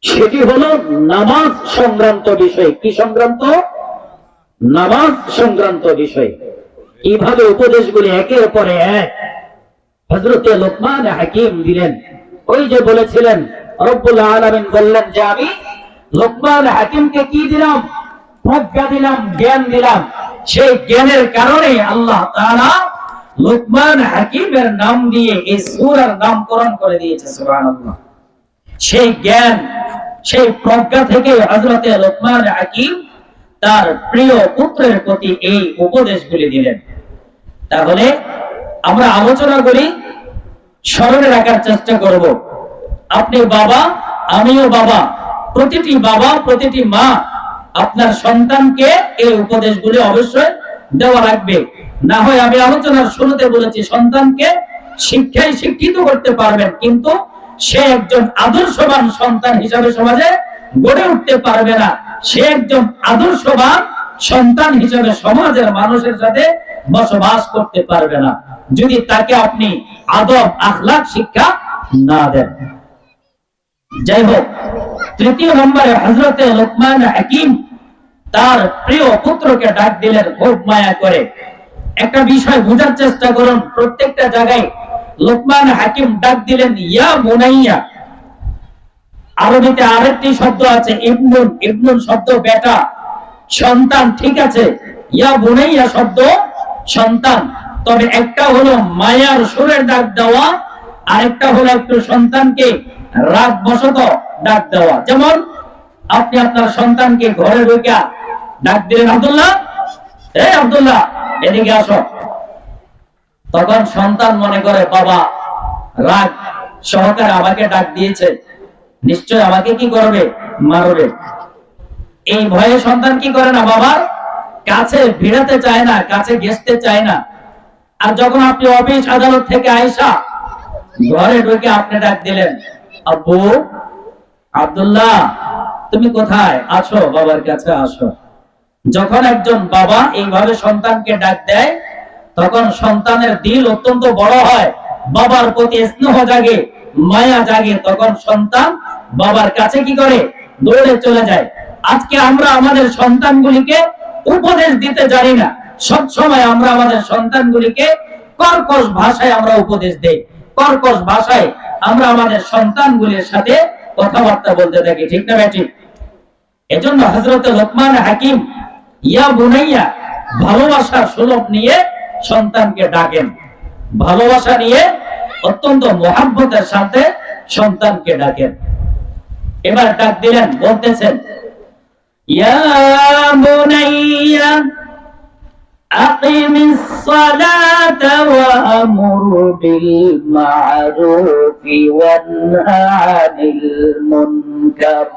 সেটি হলো নামাজ সংক্রান্ত বিষয়। কি সংক্রান্ত? নামাজ সংক্রান্ত বিষয়। এইভাবে উপদেশগুলি একের পরে এক হযরত লোকমান হাকিম দিলেন। ওই যে বলেছিলেন রব্বুল আলামিন বললেন যে আমি লোকমান হাকিমকে কি দিলাম? প্রজ্ঞা দিলাম, জ্ঞান দিলাম। সেই জ্ঞানের কারণে আল্লাহ তাআলা লোকমান হাকিমের নাম দিয়ে এই সূরার নামকরণ করে দিয়েছে। সুবহানাল্লাহ। সেই জ্ঞান, সেই প্রজ্ঞা থেকে হযরত লোকমান হাকিম তার প্রিয় পুত্রের প্রতি এই উপদেশগুলি দিলেন। তাহলে আমরা আলোচনা করি, স্মরণে রাখার চেষ্টা করব। আপনি বাবা, আমিও বাবা, প্রতিটি বাবা, প্রতিটি মা আপনার সন্তানকে এই উপদেশগুলি অবশ্যই দেওয়া লাগবে। না হয় আমি আলোচনার শুরুতে বলেছি সন্তানকে শিক্ষায় শিক্ষিত করতে পারবেন, কিন্তু সে একজন আদর্শবান সন্তান হিসাবে সমাজে গড়ে উঠতে পারবে না। সে একজন আদর্শবান সন্তান হিসাবে সমাজের মানুষের সাথে বসবাস করতে পারবে না যদি তাকে আপনি আদব আখলাক শিক্ষা না দেন। যাই হোক, তৃতীয় নম্বরে হযরতে লোকমান হাকিম তার প্রিয় পুত্রকে ডাক দিলেন খুব মায়া করে। একটা বিষয় বোঝার চেষ্টা করুন, প্রত্যেকটা জায়গায় লোকমান হাকিম ডাক দিলেন ইয়া বুনাইয়া। আরবিতে আরেকটি শব্দ আছে ইবনুন। ইবনুন শব্দ বেটা, সন্তান, ঠিক আছে। ইয়া বুনাইয়া শব্দ সন্তান। তবে একটা হলো মায়ার সুরের ডাক দেওয়া, আরেকটা হলো একটু সন্তানকে রাগ বশত ডাক দেওয়া। যেমন আপনি আপনার সন্তানকে ঘরে ঢুকে ডাক দিলেন আব্দুল্লাহ, এই আব্দুল্লাহ এদিকে আসো। তখন সন্তান মনে করে বাবা রাগ সহকারে আমাকে ডাক দিয়েছে, নিশ্চয় আমাকে কি করবে? মারবে। এই ভয়ে সন্তান কি করে না? বাবার কাছে ভিড়াতে চায় না, কাছে ঘেঁষতে চায় না। আর যখন আপনি অফিস আদালত থেকে আইসা ঘরে ঢুকে আপনি ডাক দিলেন আব্বু, আব্দুল্লাহ তুমি কোথায়? আসো, বাবার কাছে আসো। যখন একজন বাবা এইভাবে সন্তানকে ডাক দেয় তখন সন্তানের দিল অত্যন্ত বড় হয়, বাবার প্রতি স্নেহ জাগে, মায়া জাগে। তখন সন্তান বাবার কাছে কি করে? দৌড়ে চলে যায়। আজকে আমরা আমাদের সন্তানগুলিকে উপদেশ দিতে জানি না। সব সময় আমরা আমাদের সন্তানগুলিকে কর্কশ ভাষায় আমরা উপদেশ দেই, কর্কশ ভাষায় আমরা আমাদের সন্তানগুলির সাথে কথাবার্তা বলতে থাকি, ঠিক না ঠিক? এজন্য হযরত লোকমান হাকিম ইয়া বুনাইয়া ভালোবাসার সুলভ নিয়ে সন্তানকে ডাকেন, ভালোবাসা নিয়ে অত্যন্ত মহব্বতের সাথে সন্তানকে ডাকেন। এবার ডাক দিলেন, বলতেছেন ইয়া বুনাইয়া আকিমিস সালাতা ওয়া আমুর বিল মা'রুফি ওয়ানহা আনিল মুনকার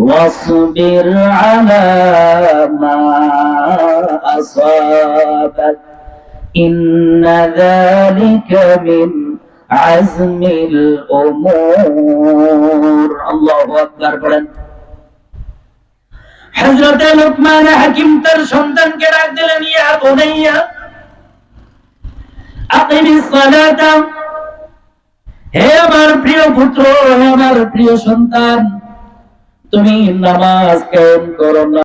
واصبر على ما أصابك إن ذلك من عزم الأمور الله أكبر বলেন। হযরত লোকমান হাকিম তার সন্তানকে ডাক দিলেন ইয়া বুনাইয়া আকিমিস সালাতা, হে আমার প্রিয় পুত্র, হে আমার প্রিয় সন্তান, তুমি নামাজ কায়েম করো না।